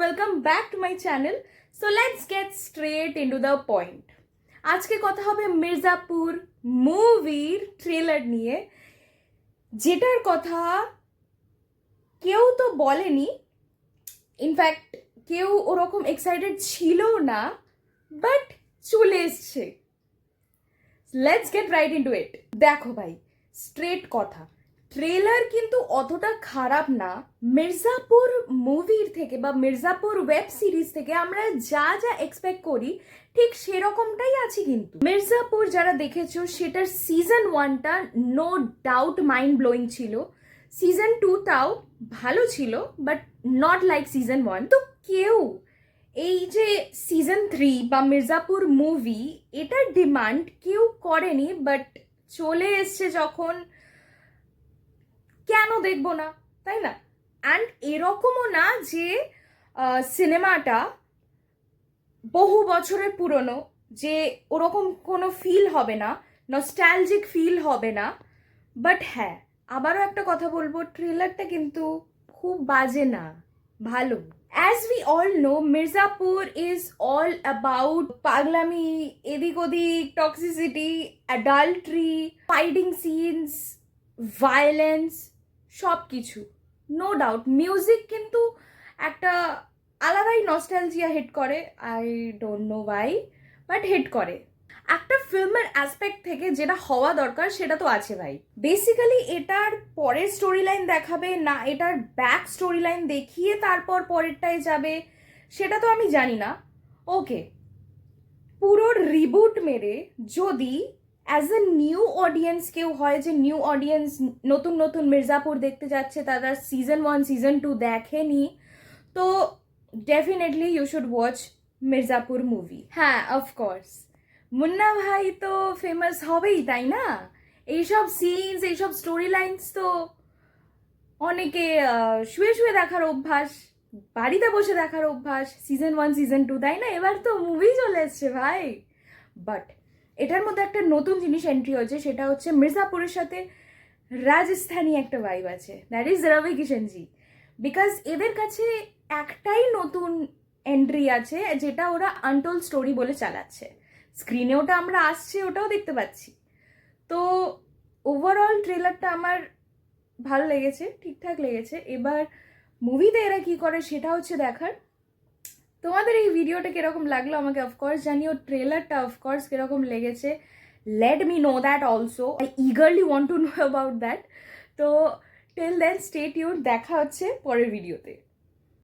welcome back to my channel. So let's get straight into the point. আজকে কথা হবে মির্জাপুর মুভির ট্রেলার নিয়ে, যেটার কথা কেউ তো বলেনি, ইনফ্যাক্ট কেউ ওরকম এক্সাইটেড ছিল না, বাট চলে এসছে। লেটস গেট রাইট ইনটু ইট। দেখো ভাই, স্ট্রেট কথা, ট্রেলার কিন্তু অতটা খারাপ না। মির্জাপুর মুভির থেকে বা মির্জাপুর ওয়েব সিরিজ থেকে আমরা যা যা এক্সপেক্ট করি ঠিক সেরকমটাই আছে। কিন্তু মির্জাপুর যারা দেখেছো সেটার সিজন 1টা নো ডাউট মাইন্ড ব্লোয়িং ছিল, সিজন 2টাও ভালো ছিল, বাট নট লাইক সিজন 1। তো কেউ এই যে সিজন 3 বা মির্জাপুর মুভি, এটার ডিমান্ড কেউ করেনি, বাট চলে এসছে যখন, কেন দেখবো না, তাই না? অ্যান্ড এরকমও না যে সিনেমাটা বহু বছরের পুরনো, যে ওরকম কোনো ফিল হবে না, নস্টালজিক ফিল হবে না। বাট হ্যাঁ, আবারও একটা কথা বলবো, ট্রেলারটা কিন্তু খুব বাজে না, ভালো। As we all know, Mirzapur is all about পাগলামি, এদিক ওদিক, toxicity, adultery, fighting scenes, violence, সব কিছু। নো ডাউট মিউজিক কিন্তু একটা আলাদাই নস্টালজিয়া হিট করে, I don't know why, but hit করে। একটা ফিল্মের অ্যাসপেক্ট থেকে যেটা হওয়া দরকার সেটা তো আছে ভাই। বেসিক্যালি এটার পরের স্টোরি লাইন দেখাবে না, এটার ব্যাক স্টোরি লাইন দেখিয়ে তারপর পরেরটায় যাবে, সেটা তো আমি জানি না। ওকে, পুরো রিবুট মেরে যদি অ্যাজ এ নিউ অডিয়েন্স কেউ হয়, যে নিউ অডিয়েন্স নতুন নতুন মির্জাপুর দেখতে যাচ্ছে, তারা সিজন 1 সিজন 2 দেখেনি, তো definitely you should watch Mirzapur movie. হ্যাঁ, অফকোর্স মুন্না ভাই তো ফেমাস হবেই, তাই না? এইসব সিনস, এইসব স্টোরি লাইন্স তো অনেকে শুয়ে শুয়ে দেখার অভ্যাস, বাড়িতে বসে দেখার অভ্যাস, সিজন 1 সিজন 2, তাই না? এবার তো মুভি চলে এসছে ভাই। বাট এটার মধ্যে একটা নতুন জিনিস এন্ট্রি হয়েছে, সেটা হচ্ছে মির্জাপুরের সাথে রাজস্থানী একটা ভাইব আছে, that is Rabi Kishenji. Because এদের কাছে একটাই নতুন এন্ট্রি আছে, যেটা ওরা আনটোল্ড স্টোরি বলে চালাচ্ছে। স্ক্রিনে ওটা আমরা আসছে, ওটাও দেখতে পাচ্ছি। তো ওভারঅল ট্রেলারটা আমার ভালো লেগেছে, ঠিকঠাক লেগেছে। এবার মুভিতে এরা কি করে সেটা হচ্ছে দেখার। তোমাদের এই ভিডিওটা কিরকম লাগলো আমাকে অফকোর্স জানিও, ট্রেলারটা অফকোর্স কিরকম লেগেছে let me know that also, I eagerly want to know about that. তো টিল দেন স্টে টিউন, দেখা হচ্ছে পরের ভিডিওতে।